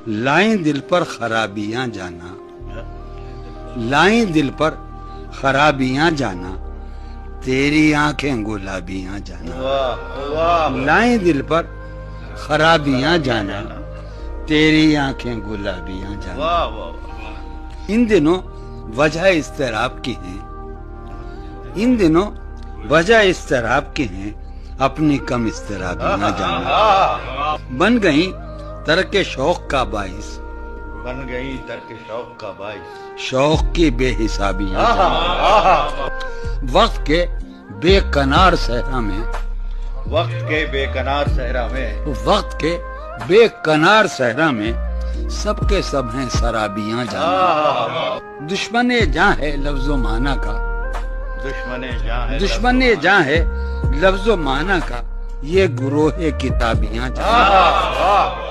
لائیں دل پر خرابیاں جانا، لائیں دل پر خرابیاں جانا، تیری آنکھیں گلابیاں جانا، لائیں دل پر خرابیاں جانا، تیری آنکھیں گلابیاں جانا۔ ان دنوں وجہ اضطراب کی ہیں، ان دنوں وجہ اضطراب کی ہیں، اپنی کم اضطرابیاں جانا۔ بن گئیں ترک شوق کا باعث، بن گئی ترک شوق کا باعث، شوق کی بے حسابیاں جانا۔ وقت کے بے کنار صحرا میں، وقت کے بے کنار صحرا میں، وقت کے بے کنار صحرا میں سب کے سب ہیں سرابیاں جانا۔ دشمن جاں ہے لفظ و معنی کا، دشمن جاں ہے، دشمن جاں ہے لفظ و معنی کا، یہ گروہ کتابیاں جانا۔